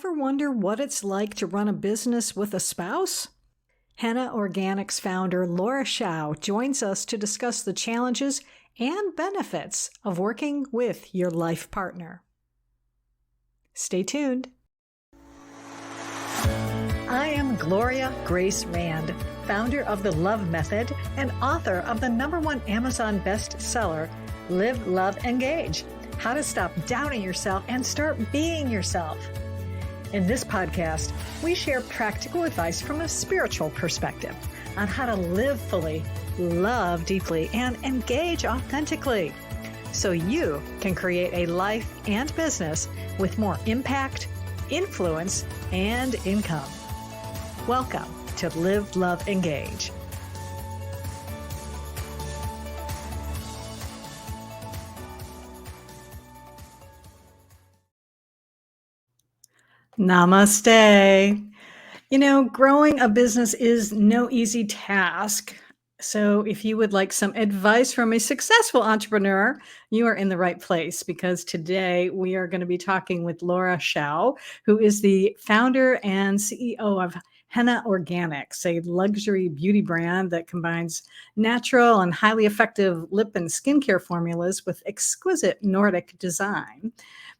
Ever wonder what it's like to run a business with a spouse? Henne Organics founder Laura Xiao joins us to discuss the challenges and benefits of working with your life partner. Stay tuned. I am Gloria Grace Rand, founder of The Love Method and author of the #1 Amazon bestseller, Live, Love, Engage: How to Stop Doubting Yourself and Start Being Yourself. In this podcast, we share practical advice from a spiritual perspective on how to live fully, love deeply, and engage authentically, so you can create a life and business with more impact, influence, and income. Welcome to Live, Love, Engage. Namaste. Growing a business is no easy task. So if you would like some advice from a successful entrepreneur, you are in the right place, because today we are going to be talking with Laura Xiao, who is the founder and CEO of Henne Organics, a luxury beauty brand that combines natural and highly effective lip and skincare formulas with exquisite Nordic design.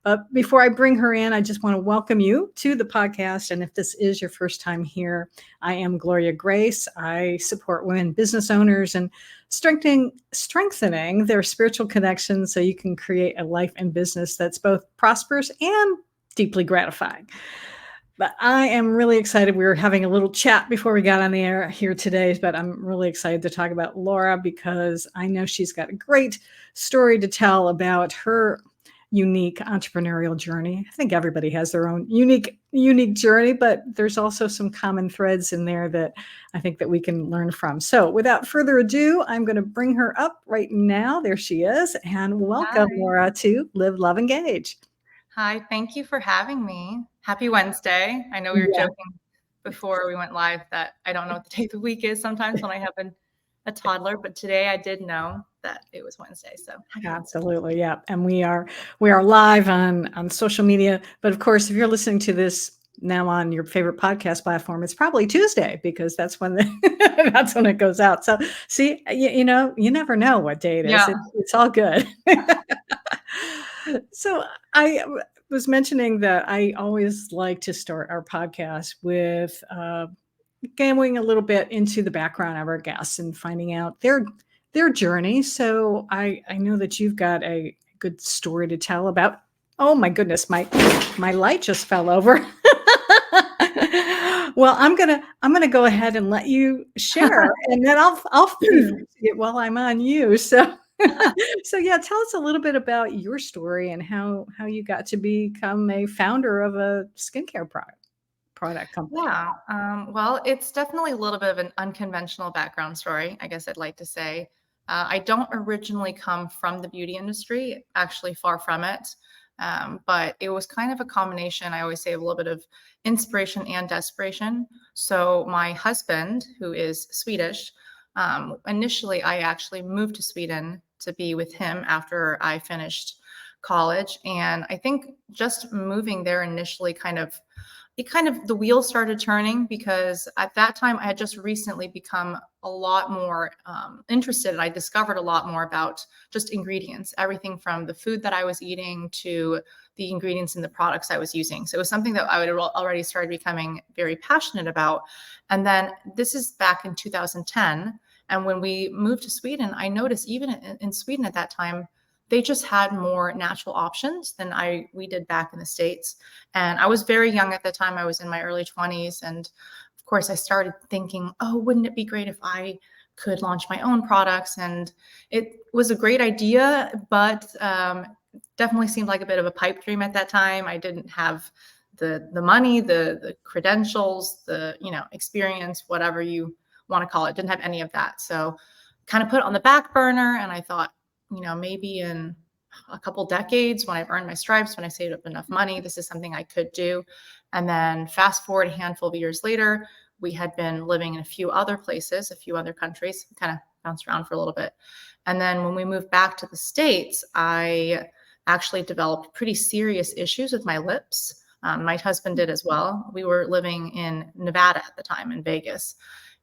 But before I bring her in, I just want to welcome you to the podcast. And if this is your first time here, I am Gloria Grace. I support women business owners and strengthening their spiritual connections so you can create a life and business that's both prosperous and deeply gratifying. But I am really excited. We were having a little chat before we got on the air here today, but I'm really excited to talk about Laura because I know she's got a great story to tell about her unique entrepreneurial journey. I think everybody has their own unique journey, but there's also some common threads in there that I think that we can learn from. So without further ado, I'm going to bring her up right now. There she is. And welcome, Hi. Laura, to Live, Love, Engage. Hi, thank you for having me. Happy Wednesday. I know we were joking before we went live that I don't know what the day of the week is sometimes when I have a toddler, but today I did know that it was Wednesday. So Absolutely. Yeah. And we are live on social media. But of course, if you're listening to this now on your favorite podcast platform, it's probably Tuesday, because that's when that's when it goes out. So see, you never know what day it is. Yeah. It's all good. So I was mentioning that I always like to start our podcast with going a little bit into the background of our guests and finding out their journey. So I know that you've got a good story to tell about. Oh my goodness, my light just fell over. Well, I'm gonna go ahead and let you share, and then I'll fix it while I'm on you. So yeah, tell us a little bit about your story and how you got to become a founder of a skincare product company. Yeah. Well, it's definitely a little bit of an unconventional background story, I guess I'd like to say. I don't originally come from the beauty industry, actually far from it. But it was kind of a combination, I always say, of a little bit of inspiration and desperation. So my husband, who is Swedish, initially I actually moved to Sweden to be with him after I finished college. And I think just moving there initially the wheels started turning, because at that time I had just recently become a lot more interested. I discovered a lot more about just ingredients, everything from the food that I was eating to the ingredients in the products I was using. So it was something that I would already started becoming very passionate about. And then this is back in 2010. And when we moved to Sweden, I noticed even in Sweden at that time, they just had more natural options than we did back in the States. And I was very young at the time. I was in my early 20s. And of course, I started thinking, oh, wouldn't it be great if I could launch my own products? And it was a great idea, but definitely seemed like a bit of a pipe dream at that time. I didn't have the money, the credentials, the experience, whatever you want to call it. Didn't have any of that. So kind of put it on the back burner. And I thought, maybe in a couple decades, when I've earned my stripes, when I saved up enough money, this is something I could do. And then fast forward a handful of years later, we had been living in a few other places, a few other countries, kind of bounced around for a little bit. And then when we moved back to the States, I actually developed pretty serious issues with my lips. My husband did as well. We were living in Nevada at the time, in Vegas.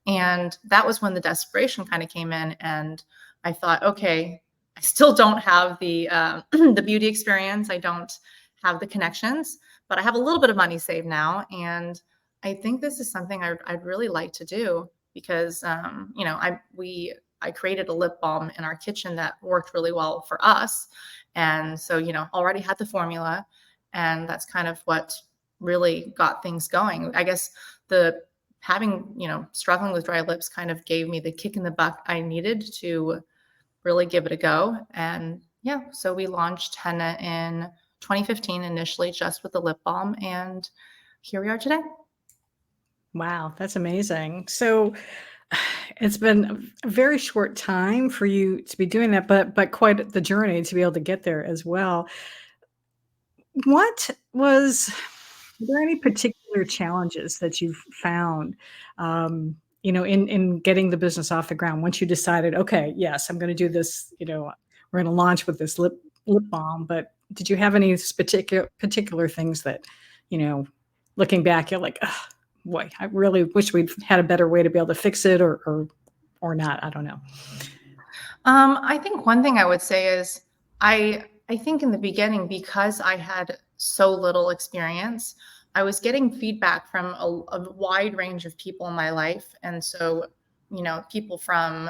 And that was when the desperation kind of came in. And I thought, okay, I still don't have the the beauty experience. I don't have the connections, but I have a little bit of money saved now. And I think this is something I'd really like to do because, you know, I created a lip balm in our kitchen that worked really well for us. And so, you know, already had the formula. And that's kind of what really got things going. I guess the having, you know, struggling with dry lips kind of gave me the kick in the butt I needed to really give it a go. And yeah, so we launched Henne in 2015 initially just with the lip balm. And here we are today. Wow, that's amazing. So it's been a very short time for you to be doing that, but quite the journey to be able to get there as well. Were there any particular challenges that you've found, you know, in getting the business off the ground once you decided, okay, yes, I'm going to do this, you know, we're going to launch with this lip balm, but did you have any particular things that, you know, looking back, you're like, oh, boy, I really wish we'd had a better way to be able to fix it or not. I don't know. I think one thing I would say is I think in the beginning, because I had so little experience, I was getting feedback from a wide range of people in my life. And so, you know, people from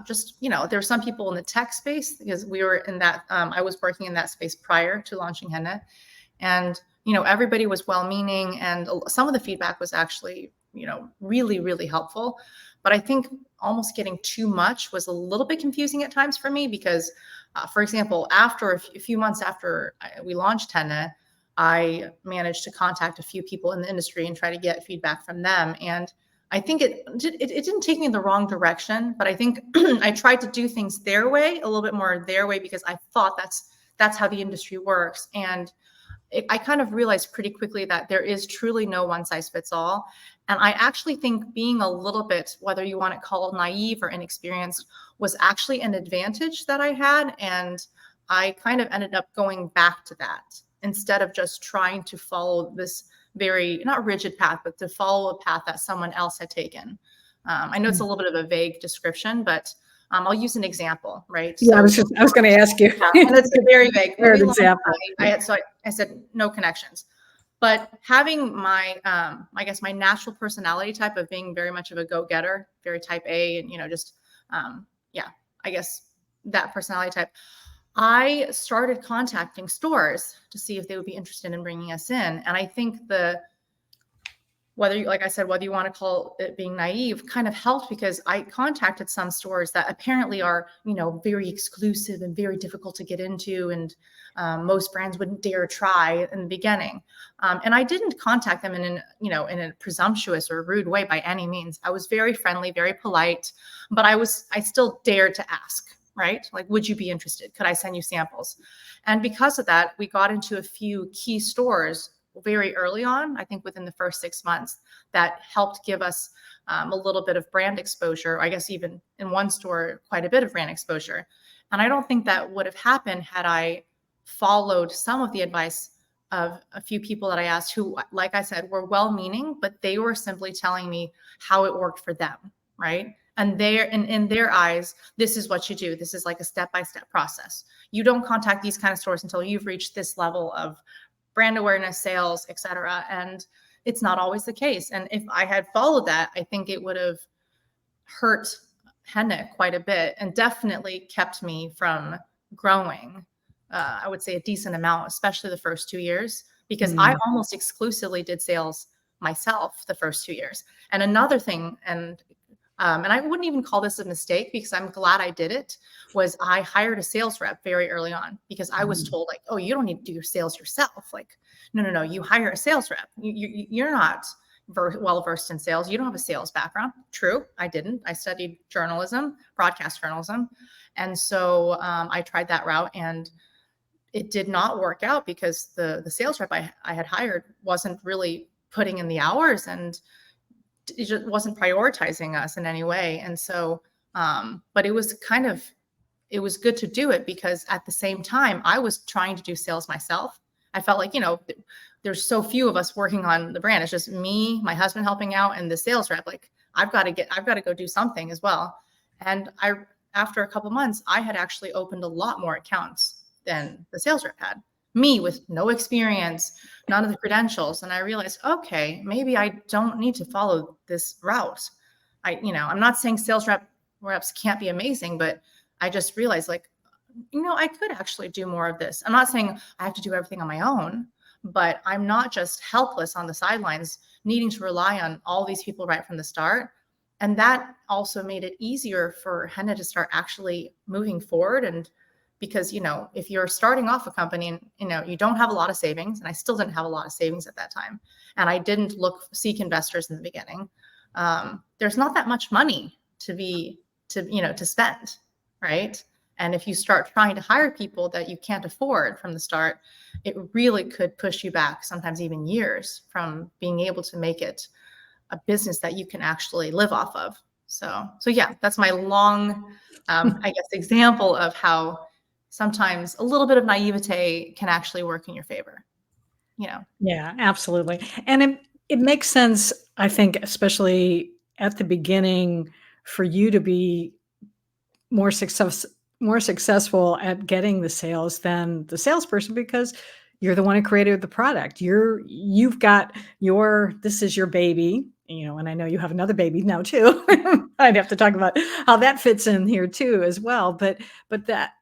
just, you know, there were some people in the tech space because we were in that, I was working in that space prior to launching Henne. And, you know, everybody was well-meaning and some of the feedback was actually, you know, really, really helpful. But I think almost getting too much was a little bit confusing at times for me because, for example, after a few months after we launched Henne, I managed to contact a few people in the industry and try to get feedback from them. And I think it didn't take me in the wrong direction, but I think I tried to do things their way, a little bit more their way, because I thought that's how the industry works. And I kind of realized pretty quickly that there is truly no one size fits all. And I actually think being a little bit, whether you want to call it naive or inexperienced, was actually an advantage that I had. And I kind of ended up going back to that instead of just trying to follow this very, not rigid path, but to follow a path that someone else had taken. I know it's a little bit of a vague description, but I'll use an example, right? Yeah, So, I was going to ask you. yeah, and it's a very vague example. I said no connections, but having my I guess my natural personality type of being very much of a go-getter, very type A, and you know, just yeah, I guess that personality type. I started contacting stores to see if they would be interested in bringing us in, and I think whether you, like I said, whether you want to call it being naive, kind of helped because I contacted some stores that apparently are, you know, very exclusive and very difficult to get into. And most brands wouldn't dare try in the beginning. And I didn't contact them in a presumptuous or rude way by any means. I was very friendly, very polite, but I still dared to ask, right? Like, would you be interested? Could I send you samples? And because of that, we got into a few key stores very early on, I think within the first 6 months, that helped give us a little bit of brand exposure. I guess even in one store, quite a bit of brand exposure. And I don't think that would have happened had I followed some of the advice of a few people that I asked who, like I said, were well-meaning, but they were simply telling me how it worked for them, right? And in their eyes, this is what you do. This is like a step-by-step process. You don't contact these kind of stores until you've reached this level of brand awareness, sales, et cetera. And it's not always the case. And if I had followed that, I think it would have hurt Henne quite a bit and definitely kept me from growing, I would say a decent amount, especially the first 2 years, because I almost exclusively did sales myself the first 2 years. And another thing, and I wouldn't even call this a mistake because I'm glad I did it, was I hired a sales rep very early on because I was told like, oh, you don't need to do your sales yourself. Like, no, you hire a sales rep. You're not well-versed in sales. You don't have a sales background. True, I didn't. I studied journalism, broadcast journalism. And so I tried that route and it did not work out because the sales rep I had hired wasn't really putting in the hours and it just wasn't prioritizing us in any way. And so, but it was good to do it because at the same time, I was trying to do sales myself. I felt like, there's so few of us working on the brand. It's just me, my husband helping out, and the sales rep. Like I've got to go do something as well. And after a couple months, I had actually opened a lot more accounts than the sales rep had. Me with no experience, none of the credentials. And I realized, okay, maybe I don't need to follow this route. I'm not saying reps can't be amazing, but I just realized like, I could actually do more of this. I'm not saying I have to do everything on my own, but I'm not just helpless on the sidelines, needing to rely on all these people right from the start. And that also made it easier for Henne to start actually moving forward. And because, if you're starting off a company and, you don't have a lot of savings, and I still didn't have a lot of savings at that time, and I didn't seek investors in the beginning, there's not that much money to spend, right? And if you start trying to hire people that you can't afford from the start, it really could push you back, sometimes even years, from being able to make it a business that you can actually live off of. So yeah, that's my long, I guess, example of how sometimes a little bit of naivete can actually work in your favor. Yeah, absolutely. And it makes sense, I think, especially at the beginning, for you to be more successful at getting the sales than the salesperson, because you're the one who created the product. You've got this is your baby, and I know you have another baby now too. I'd have to talk about how that fits in here too as well. But that,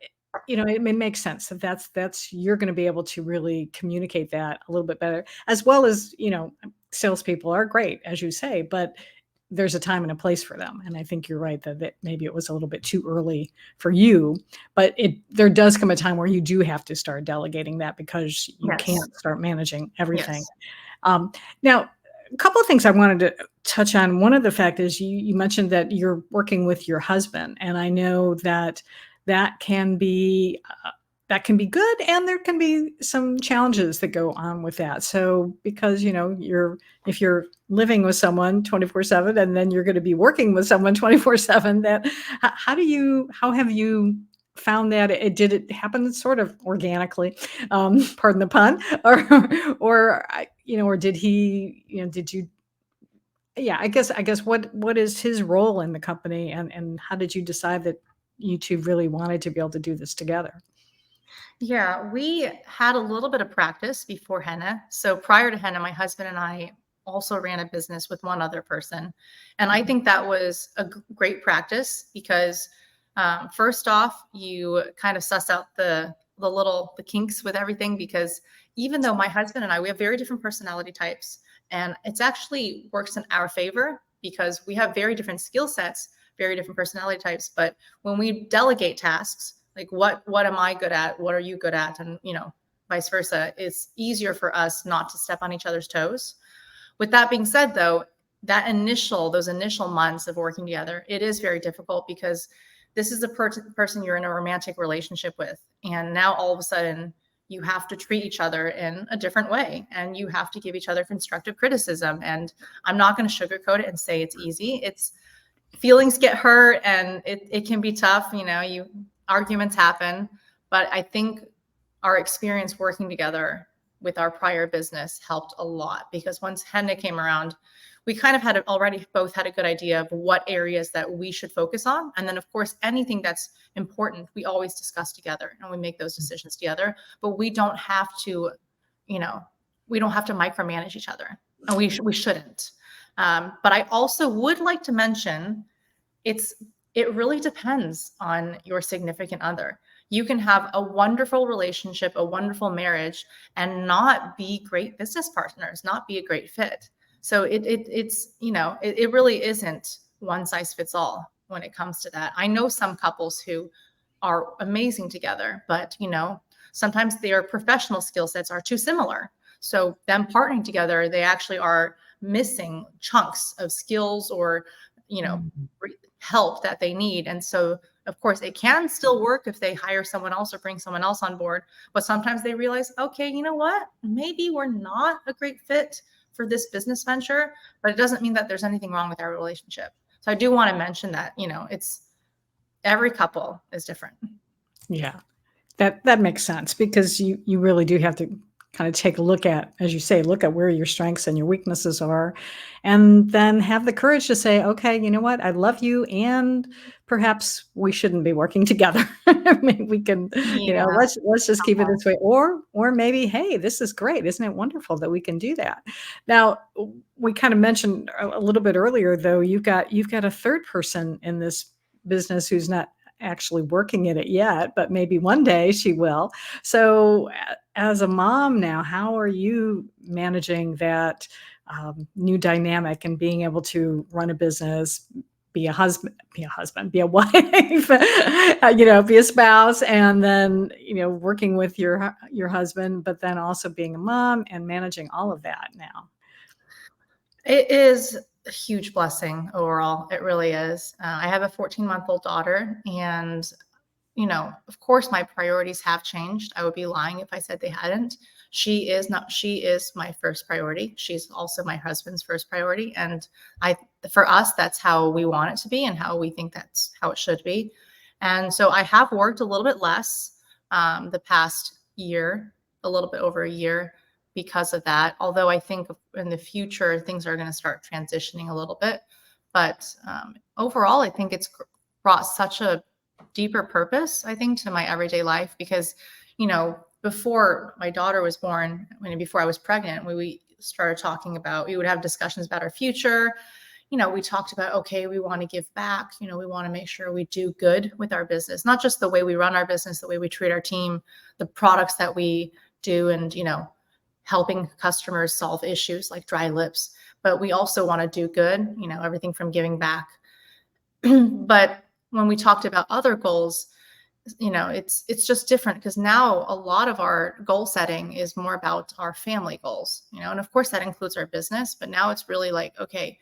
it makes sense that's you're going to be able to really communicate that a little bit better, as well as, salespeople are great, as you say, but there's a time and a place for them. And I think you're right that maybe it was a little bit too early for you, but there does come a time where you do have to start delegating that, because you Yes. can't start managing everything. Yes. Now, a couple of things I wanted to touch on. One of the fact is you mentioned that you're working with your husband, and I know that can be good, and there can be some challenges that go on with that. So because, if you're living with someone 24/7, and then you're going to be working with someone 24/7, how have you found that did it happen sort of organically, pardon the pun, or did he, did you, yeah, I guess what is his role in the company, and how did you decide that you two really wanted to be able to do this together? Yeah, we had a little bit of practice before Henne. So prior to Henne, my husband and I also ran a business with one other person. And I think that was a great practice because first off, you kind of suss out the kinks with everything, because even though my husband and I, we have very different personality types, and it's actually works in our favor because we have very different skill sets, very different personality types. But when we delegate tasks, like what am I good at? What are you good at? And, vice versa. It's easier for us not to step on each other's toes. With that being said, though, those initial months of working together, it is very difficult because this is a person you're in a romantic relationship with. And now all of a sudden you have to treat each other in a different way, and you have to give each other constructive criticism. And I'm not going to sugarcoat it and say it's easy. Feelings get hurt, and it can be tough. Arguments happen, but I think our experience working together with our prior business helped a lot, because once Henne came around, we kind of already both had a good idea of what areas that we should focus on. And then of course, anything that's important, we always discuss together and we make those decisions together, but we don't have to, micromanage each other, and we shouldn't. But I also would like to mention, it really depends on your significant other. You can have a wonderful relationship, a wonderful marriage, and not be great business partners, not be a great fit. So it really isn't one size fits all when it comes to that. I know some couples who are amazing together, but sometimes their professional skill sets are too similar. So them partnering together, they actually are missing chunks of skills or help that they need. And so of course it can still work if they hire someone else or bring someone else on board, but sometimes they realize, okay, you know what, maybe we're not a great fit for this business venture, but it doesn't mean that there's anything wrong with our relationship. So I do want to mention that, it's every couple is different. Yeah, that makes sense, because you really do have to kind of take a look at, as you say, look at where your strengths and your weaknesses are, and then have the courage to say, okay, you know what? I love you. And perhaps we shouldn't be working together. Maybe we can, Yeah. let's just keep it this way. Or maybe, hey, this is great. Isn't it wonderful that we can do that? Now, we kind of mentioned a little bit earlier, though, you've got a third person in this business who's not actually working in it yet, but maybe one day she will. So, as a mom now, how are you managing that new dynamic and being able to run a business, be a wife, be a spouse, and then working with your husband, but then also being a mom and managing all of that now? It is a huge blessing overall. It really is. I have a 14-month-old daughter, and of course, my priorities have changed. I would be lying if I said they hadn't. She is not, she is my first priority. She's also my husband's first priority. And for us, that's how we want it to be and how we think that's how it should be. And so I have worked a little bit less the past year, a little bit over a year because of that. Although I think in the future, things are going to start transitioning a little bit. But overall, I think it's brought such a deeper purpose, I think, to my everyday life because, before my daughter was born, before I was pregnant, we started talking about, we would have discussions about our future. We talked about, okay, we want to give back, we want to make sure we do good with our business, not just the way we run our business, the way we treat our team, the products that we do, and, helping customers solve issues like dry lips. But we also want to do good, everything from giving back. But when we talked about other goals, it's just different because now a lot of our goal setting is more about our family goals, and of course that includes our business, but now it's really like, okay,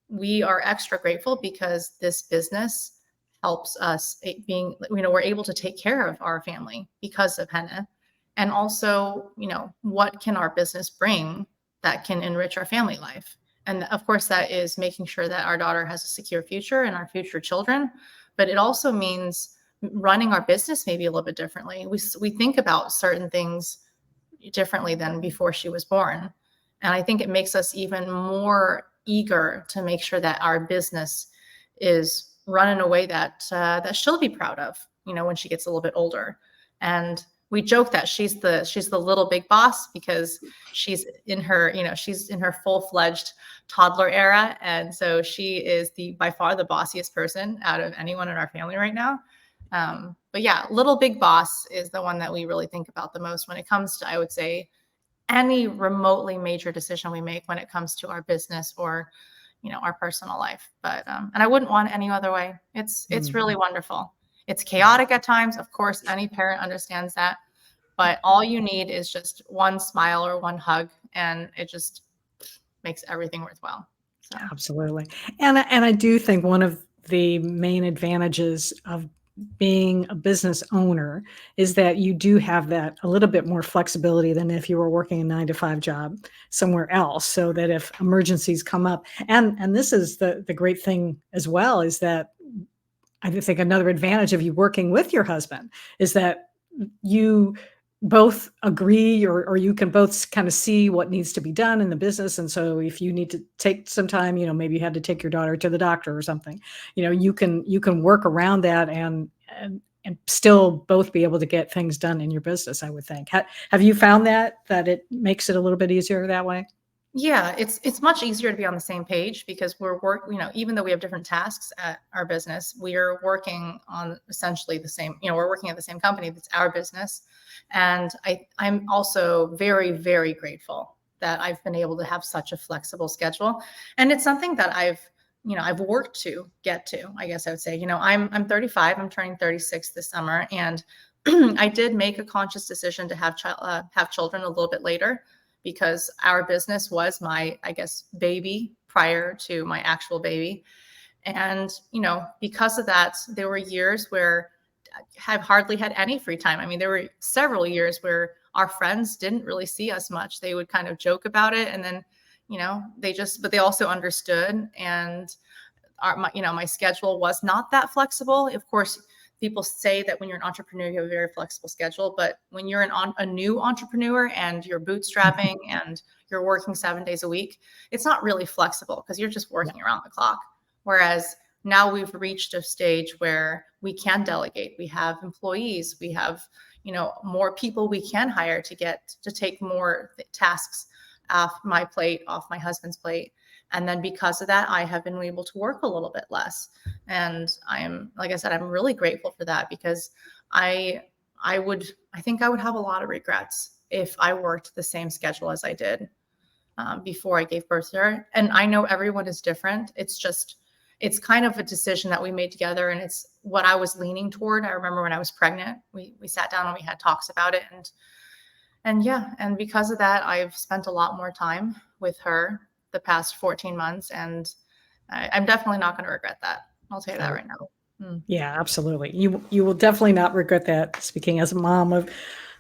we are extra grateful because this business helps us being, we're able to take care of our family because of Henne. And also, what can our business bring that can enrich our family life? And of course, that is making sure that our daughter has a secure future and our future children. But it also means running our business maybe a little bit differently. We think about certain things differently than before she was born. And I think it makes us even more eager to make sure that our business is run in a way that that she'll be proud of, when she gets a little bit older. And we joke that she's the little big boss because she's in her, she's in her full-fledged toddler era. And so she is by far the bossiest person out of anyone in our family right now. But yeah, little big boss is the one that we really think about the most when it comes to, I would say, any remotely major decision we make when it comes to our business or, our personal life. But, and I wouldn't want it any other way. It's really wonderful. It's chaotic at times. Of course, any parent understands that, but all you need is just one smile or one hug, and it just makes everything worthwhile. So. Absolutely. And I do think one of the main advantages of being a business owner is that you do have that a little bit more flexibility than if you were working a 9-to-5 job somewhere else, so that if emergencies come up, and this is the great thing as well, is that I think another advantage of you working with your husband is that you both agree, or you can both kind of see what needs to be done in the business. And so if you need to take some time, maybe you had to take your daughter to the doctor or something, you can work around that and still both be able to get things done in your business, I would think. Have you found that it makes it a little bit easier that way? Yeah, it's much easier to be on the same page because even though we have different tasks at our business, we are working on essentially the same, we're working at the same company. That's our business. And I'm also very, very grateful that I've been able to have such a flexible schedule. And it's something that I've worked to get to, I guess I would say. I'm 35, I'm turning 36 this summer. And I did make a conscious decision to have children a little bit later, because our business was my, I guess, baby prior to my actual baby. And, because of that, there were years where I've hardly had any free time. I mean, there were several years where our friends didn't really see us much. They would kind of joke about it. And then, but they also understood. And my schedule was not that flexible. Of course, people say that when you're an entrepreneur, you have a very flexible schedule, but when you're a new entrepreneur and you're bootstrapping and you're working 7 days a week, it's not really flexible because you're just working around the clock. Whereas now we've reached a stage where we can delegate. We have employees, we have, more people we can hire to take more tasks off my plate, off my husband's plate. And then because of that, I have been able to work a little bit less. And like I said, I'm really grateful for that, because I think I would have a lot of regrets if I worked the same schedule as I did before I gave birth to her. And I know everyone is different. It's kind of a decision that we made together, and it's what I was leaning toward. I remember when I was pregnant, we sat down and we had talks about it. And because of that, I've spent a lot more time with her the past 14 months. And I'm definitely not going to regret that. I'll tell you that right now. Yeah, absolutely. You will definitely not regret that. Speaking as a mom of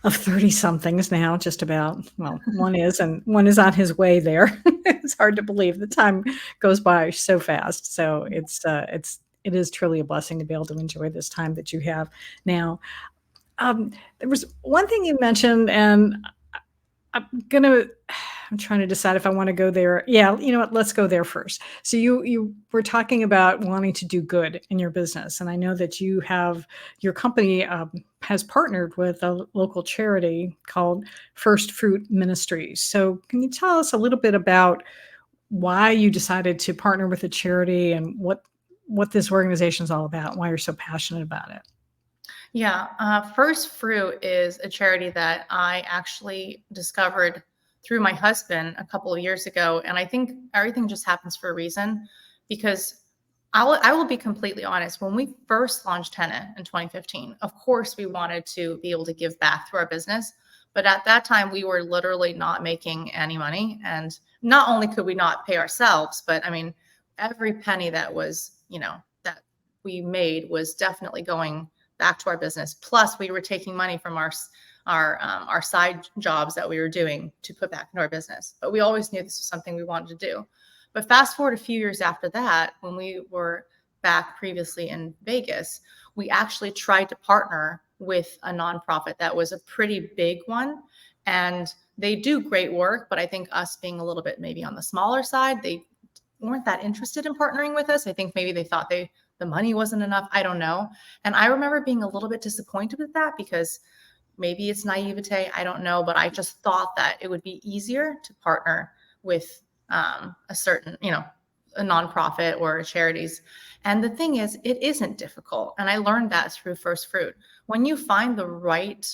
30 somethings now, just about, well, one is, and one is on his way there. It's hard to believe the time goes by so fast. So it is truly a blessing to be able to enjoy this time that you have now. There was one thing you mentioned, and I'm trying to decide if I want to go there. Yeah, you know what? Let's go there first. So you were talking about wanting to do good in your business, and I know that your company has partnered with a local charity called First Fruit Ministries. So can you tell us a little bit about why you decided to partner with a charity and what this organization is all about, and why you're so passionate about it? Yeah, First Fruit is a charity that I actually discovered through my husband a couple of years ago. And I think everything just happens for a reason, because I will be completely honest. When we first launched Henne in 2015, of course, we wanted to be able to give back to our business. But at that time, we were literally not making any money. And not only could we not pay ourselves, but I mean, every penny that that we made was definitely going back to our business. Plus, we were taking money from our side jobs that we were doing to put back into our business. But we always knew this was something we wanted to do. But fast forward a few years after that, when we were back previously in Vegas, we actually tried to partner with a nonprofit that was a pretty big one. And they do great work, but I think us being a little bit maybe on the smaller side, they weren't that interested in partnering with us. I think maybe they thought the money wasn't enough. I don't know. And I remember being a little bit disappointed with that, because maybe it's naivete, I don't know, but I just thought that it would be easier to partner with a certain, a nonprofit or charities. And the thing is, it isn't difficult. And I learned that through First Fruit. When you find the right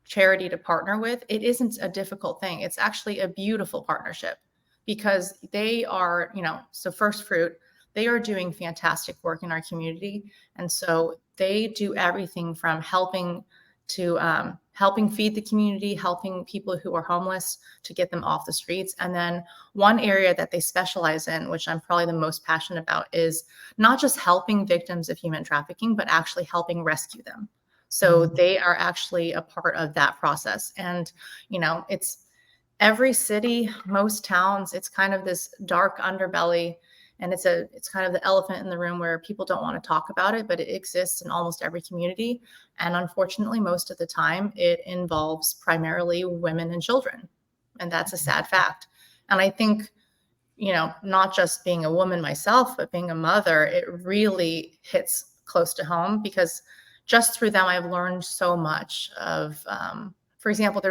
charity to partner with, it isn't a difficult thing. It's actually a beautiful partnership, because they are, so First Fruit, they are doing fantastic work in our community. And so they do everything from helping feed the community, helping people who are homeless to get them off the streets. And then one area that they specialize in, which I'm probably the most passionate about, is not just helping victims of human trafficking, but actually helping rescue them. So they are actually a part of that process. And, it's every city, most towns, it's kind of this dark underbelly. And it's kind of the elephant in the room where people don't want to talk about it, but it exists in almost every community. And unfortunately, most of the time, it involves primarily women and children. And that's a sad fact. And I think, not just being a woman myself, but being a mother, it really hits close to home, because just through them, I've learned so much of, for example,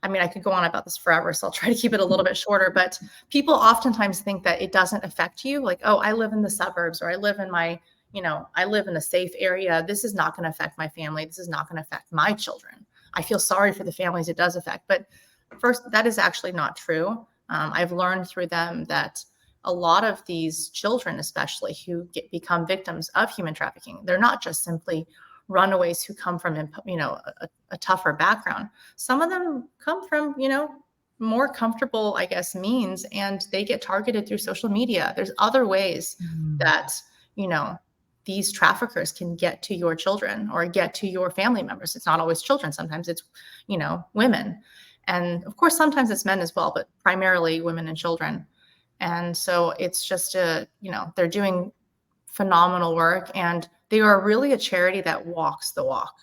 I could go on about this forever, so I'll try to keep it a little bit shorter, but people oftentimes think that it doesn't affect you. Like, oh, I live in the suburbs, or I live in I live in a safe area. This is not going to affect my family. This is not going to affect my children. I feel sorry for the families it does affect. But first, that is actually not true. I've learned through them that a lot of these children, especially who become victims of human trafficking, they're not just simply runaways who come from, a tougher background. Some of them come from, more comfortable, I guess, means, and they get targeted through social media. There's other ways that, these traffickers can get to your children or get to your family members. It's not always children. Sometimes it's, women. And of course, sometimes it's men as well, but primarily women and children. And so it's just they're doing phenomenal work, and they are really a charity that walks the walk.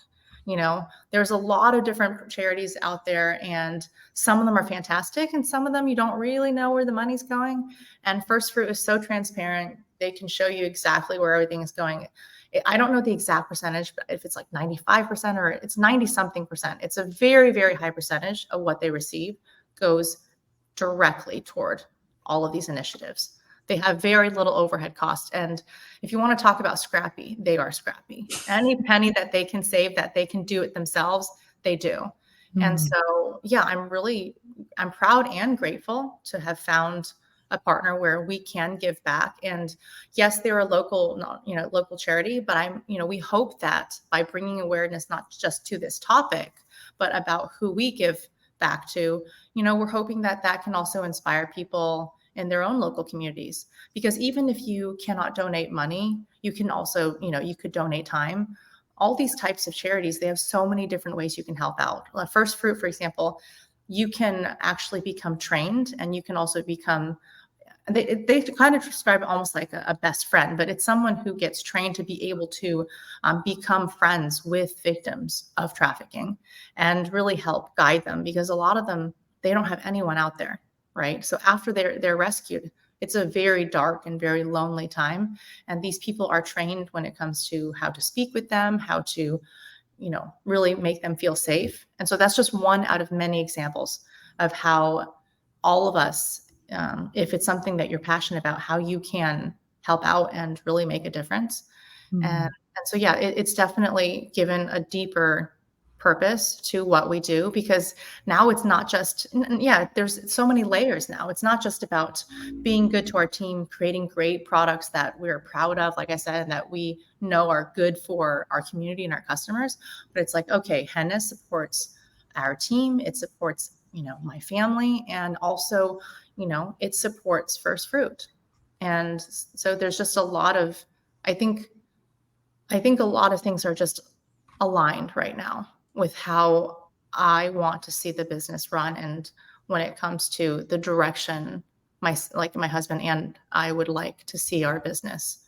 You know, there's a lot of different charities out there, and some of them are fantastic, and some of them you don't really know where the money's going. And First Fruit is so transparent. They can show you exactly where everything is going. I don't know the exact percentage, but if it's like 95% or it's 90 something percent, it's a very, very high percentage of what they receive goes directly toward all of these initiatives. They have very little overhead costs. And if you want to talk about scrappy, they are scrappy. Any penny that they can save, that they can do it themselves, they do. And so, yeah, I'm proud and grateful to have found a partner where we can give back. And yes, they're a local charity, but we hope that by bringing awareness, not just to this topic, but about who we give back to, we're hoping that that can also inspire people in their own local communities. Because even if you cannot donate money, you can also, you could donate time. All these types of charities, they have so many different ways you can help out. First Fruit, for example, you can actually become trained, and you can also become, they kind of describe it almost like a best friend, but it's someone who gets trained to be able to become friends with victims of trafficking and really help guide them, because a lot of them, they don't have anyone out there, right? So after they're rescued, it's a very dark and very lonely time. And these people are trained when it comes to how to speak with them, how to, really make them feel safe. And so that's just one out of many examples of how all of us, if it's something that you're passionate about, how you can help out and really make a difference. And so, yeah, it's definitely given a deeper purpose to what we do, because now it's not just, there's so many layers now. It's not just about being good to our team, creating great products that we're proud of, like I said, that we know are good for our community and our customers. But it's like, okay, Henne supports our team. It supports, my family, and also, it supports First Fruit. And so there's just a lot of, I think a lot of things are just aligned right now with how I want to see the business run, and when it comes to the direction my husband and I would like to see our business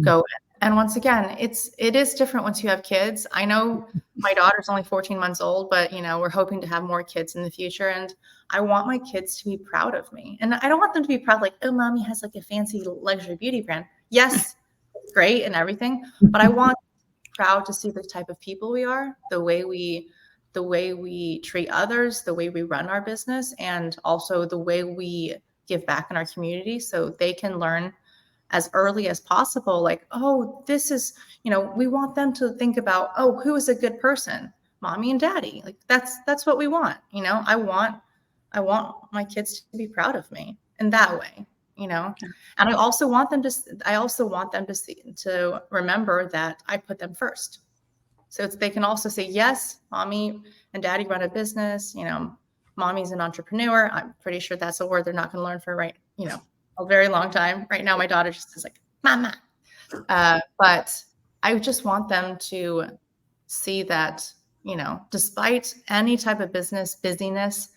go in. And once again, it is different once you have kids. I know my daughter's only 14 months old, but we're hoping to have more kids in the future, and I want my kids to be proud of me. And I don't want them to be proud like, oh, mommy has like a fancy luxury beauty brand. Yes, it's great and everything, but I want proud to see the type of people we are, the way we treat others, the way we run our business, and also the way we give back in our community, so they can learn as early as possible, like, oh, this is, we want them to think about, oh, who is a good person? Mommy and daddy. Like that's what we want. I want my kids to be proud of me in that way, and I also want them to to remember that I put them first. So they can also say, yes, mommy and daddy run a business, mommy's an entrepreneur. I'm pretty sure that's a word they're not going to learn for a very long time. Right now, my daughter just is like, mama. But I just want them to see that, despite any type of busyness,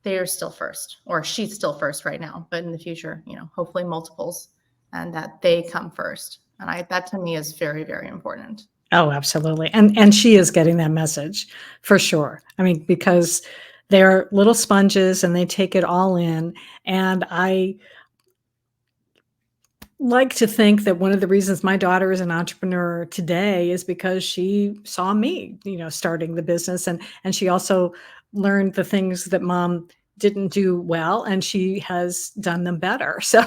they are still first, or she's still first right now, but in the future, hopefully multiples, and that they come first. And that to me is very, very important. Oh, absolutely. And she is getting that message for sure. I mean, because they're little sponges and they take it all in. And I like to think that one of the reasons my daughter is an entrepreneur today is because she saw me, starting the business, and she also learned the things that mom didn't do well, and she has done them better. So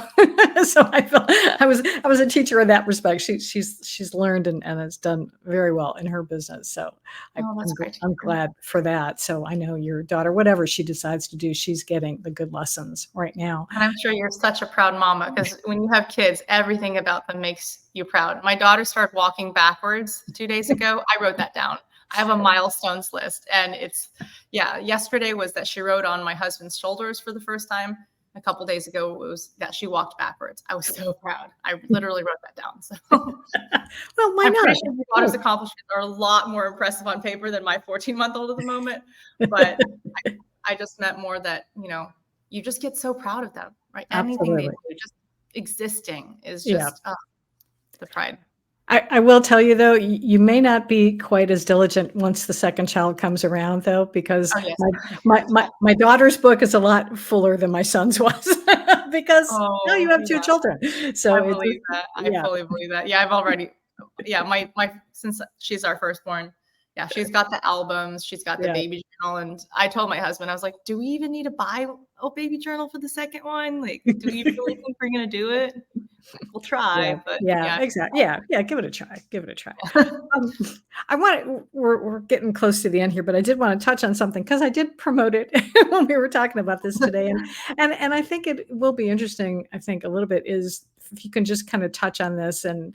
so I felt I was a teacher in that respect. She's learned and has done very well in her business. So That's great. I'm glad for that. So I know your daughter, whatever she decides to do, she's getting the good lessons right now. And I'm sure you're such a proud mama, because when you have kids, everything about them makes you proud. My daughter started walking backwards 2 days ago. I wrote that down. I have a milestones list, and yesterday was that she rode on my husband's shoulders for the first time. A couple days ago, it was that she walked backwards. I was so proud. I literally wrote that down. So, well, why I'm not? pretty sure my daughter's accomplishments are a lot more impressive on paper than my 14-month-old at the moment. But I just meant more that, you just get so proud of them, right? Anything they do, just existing is just the pride. I will tell you though, you may not be quite as diligent once the second child comes around though, because Oh, yes. my daughter's book is a lot fuller than my son's was because now you Oh, have two yeah. children. So I it's believe that. I yeah, fully believe that. Yeah, I've already yeah, my since she's our firstborn, yeah, she's got the albums, she's got the yeah, baby journal, and I told my husband, I was like, "Do we even need to buy a baby journal for the second one? Like, do we really think we're gonna do it? Like, we'll yeah, try, but yeah, yeah." exactly. Yeah, yeah, give it a try. Give it a try. Um, I want we're getting close to the end here, but I did want to touch on something because I did promote it when we were talking about this today, and I think it will be interesting. I think a little bit is if you can just kind of touch on this and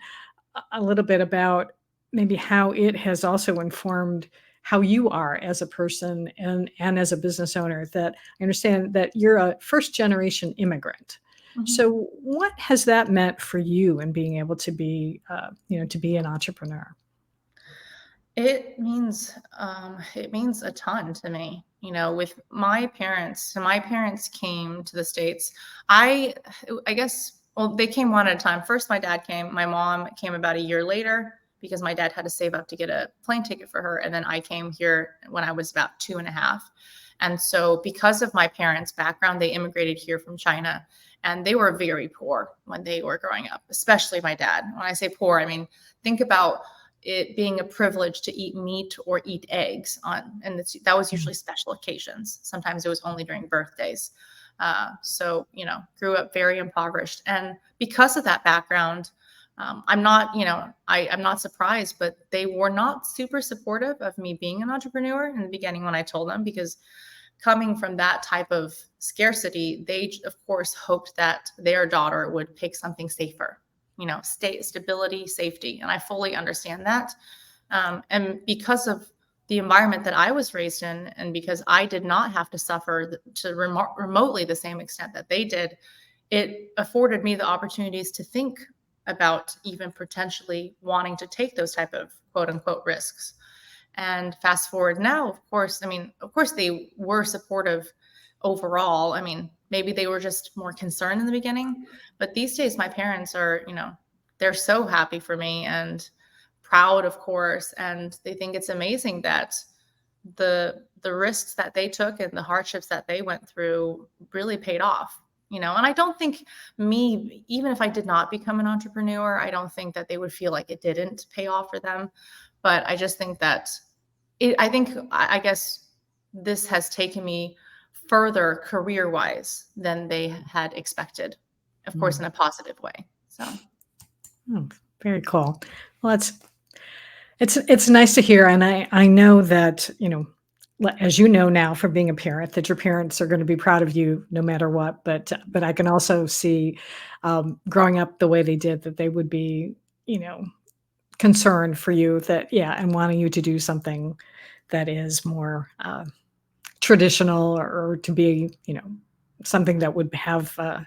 a little bit about maybe how it has also informed how you are as a person and as a business owner. That I understand that you're a first generation immigrant. Mhm. So, what has that meant for you in being able to be, to be an entrepreneur? It means a ton to me. You know, with my parents, so my parents came to the States. I I guess, well, they came one at a time. First, my dad came. My mom came about a year later because my dad had to save up to get a plane ticket for her. And then I came here when I was about 2.5. And so, because of my parents' background, they immigrated here from China. And they were very poor when they were growing up, especially my dad. When I say poor, I mean, think about it being a privilege to eat meat or eat eggs and that was Mm, usually special occasions. Sometimes it was only during birthdays. So, grew up very impoverished. And because of that background, I'm not, I'm not surprised, but they were not super supportive of me being an entrepreneur in the beginning when I told them, because coming from that type of scarcity, they of course hoped that their daughter would pick something safer, stability, safety. And I fully understand that. And because of the environment that I was raised in, and because I did not have to suffer to remotely the same extent that they did, it afforded me the opportunities to think about even potentially wanting to take those type of quote unquote risks. And fast forward now, of course, they were supportive overall. I mean, maybe they were just more concerned in the beginning, but these days, my parents are, they're so happy for me and proud, of course. And they think it's amazing that the risks that they took and the hardships that they went through really paid off. And I don't think even if I did not become an entrepreneur, I don't think that they would feel like it didn't pay off for them. But I just think that I guess this has taken me further career wise than they had expected, of course, mm, in a positive way. So, mm, very cool. Well, it's nice to hear, and I know that as you know now from being a parent, that your parents are going to be proud of you no matter what. But I can also see growing up the way they did that they would be you know concerned for you that and wanting you to do something that is more traditional or to be something that would have a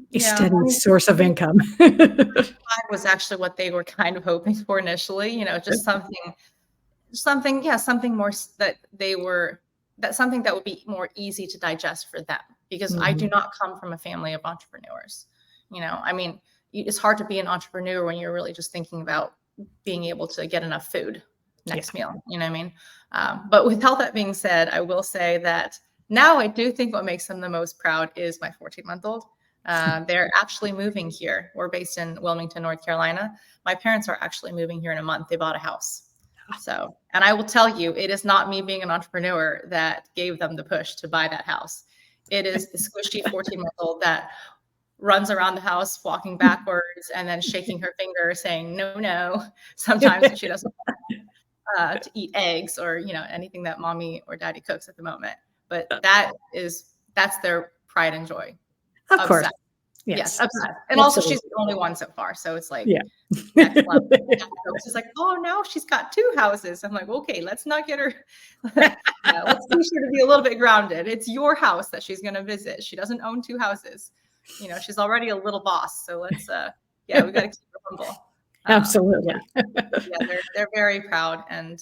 yeah, I steady mean, source of maybe income. that was actually what they were kind of hoping for initially, just something, yeah, something more something that would be more easy to digest for them, because I do Mhm. not come from a family of entrepreneurs. I mean, it's hard to be an entrepreneur when you're really just thinking about being able to get enough food Yeah. next meal. You know what I mean? But with all that being said, I will say that now I do think what makes them the most proud is my 14-month-old. They're actually moving here. We're based in Wilmington, North Carolina. My parents are actually moving here in a month. They bought a house. So, and I will tell you, it is not me being an entrepreneur that gave them the push to buy that house. It is the squishy 14-month-old that runs around the house, walking backwards and then shaking her finger saying, no, no, sometimes when she doesn't to eat eggs or, anything that mommy or daddy cooks at the moment. But that's their pride and joy. Of course. Obsessed. Yes, Yes. obsessed. And also Absolutely. she's the only one so far. So it's like Yeah. next level. She's like, oh, now she's got two houses. I'm like, okay, let's not get her. Yeah, let's teach her to be a little bit grounded. It's your house that she's going to visit. She doesn't own two houses. She's already a little boss. So let's, yeah, we got to keep her humble. Yeah, Absolutely. yeah, they're very proud, and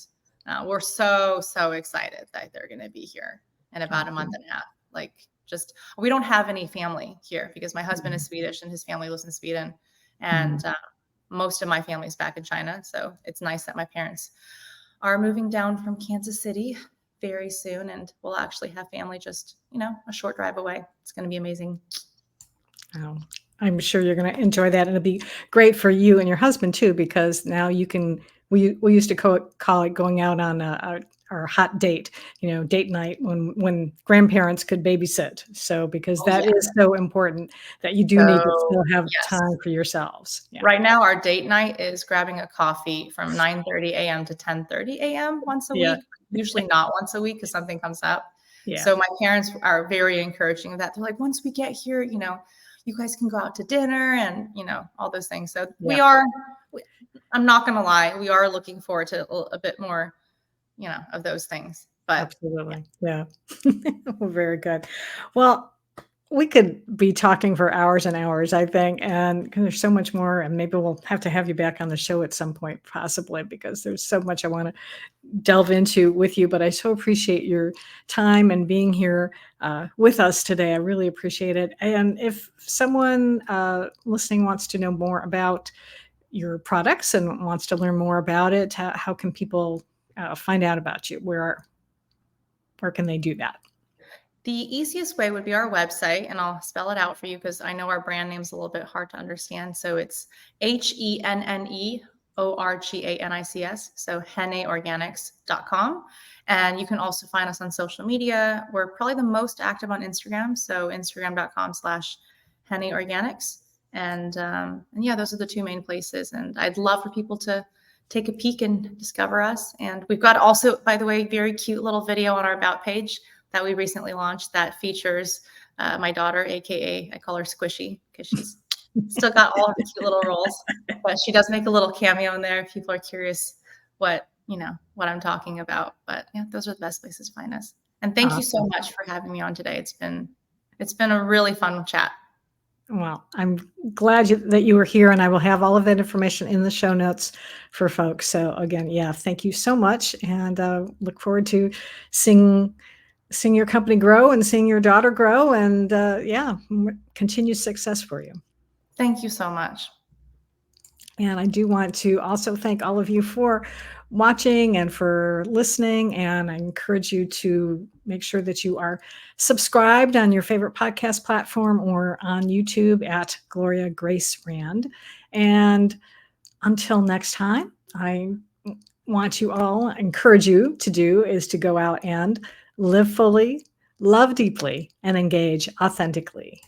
we're so excited that they're going to be here in about a month Awesome. and a half. Like, just we don't have any family here because my husband is Mhm. Swedish and his family lives in Sweden, and Mhm. most of my family's back in China. So it's nice that my parents are moving down from Kansas City very soon, and we'll actually have family just, a short drive away. It's going to be amazing. Oh, I'm sure you're going to enjoy that. And it'll be great for you and your husband too, because now you can, we used to call it going out on our hot date, date night when grandparents could babysit. So, because that is so important that you do need to still have time for yourselves. Yeah. Right now, our date night is grabbing a coffee from 9:30 a.m. to 10:30 a.m. once a week. Usually not once a week because something comes up. Yeah. So my parents are very encouraging of that. They're like, once we get here, you guys can go out to dinner and, all those things. So I'm not going to lie, we are looking forward to a bit more, of those things. But absolutely. Yeah. Well, very good. Well, we could be talking for hours and hours, I think, and 'cause there's so much more, and maybe we'll have to have you back on the show at some point, possibly, because there's so much I want to delve into with you. But I so appreciate your time and being here with us today. I really appreciate it. And if someone listening wants to know more about your products and wants to learn more about it, how can people find out about you? Where can they do that? The easiest way would be our website, and I'll spell it out for you because I know our brand name's a little bit hard to understand. So it's HenneOrganics, so henneorganics.com. And you can also find us on social media. We're probably the most active on Instagram, so instagram.com/henneorganics. And yeah, those are the two main places. And I'd love for people to take a peek and discover us. And we've got also, by the way, very cute little video on our About page that we recently launched that features my daughter, AKA I call her Squishy because she's still got all her cute little roles, but she does make a little cameo in there if people are curious what I'm talking about. But yeah, those are the best places to find us. And thank you so much for having me on today. It's been a really fun chat. Well, I'm glad that you were here, and I will have all of that information in the show notes for folks. So again, thank you so much, and look forward to seeing your company grow and seeing your daughter grow, and continued success for you. Thank you so much. And I do want to also thank all of you for watching and for listening. And I encourage you to make sure that you are subscribed on your favorite podcast platform or on YouTube at Gloria Grace Rand. And until next time, I want you all, encourage you to do is to go out and live fully, love deeply, and engage authentically.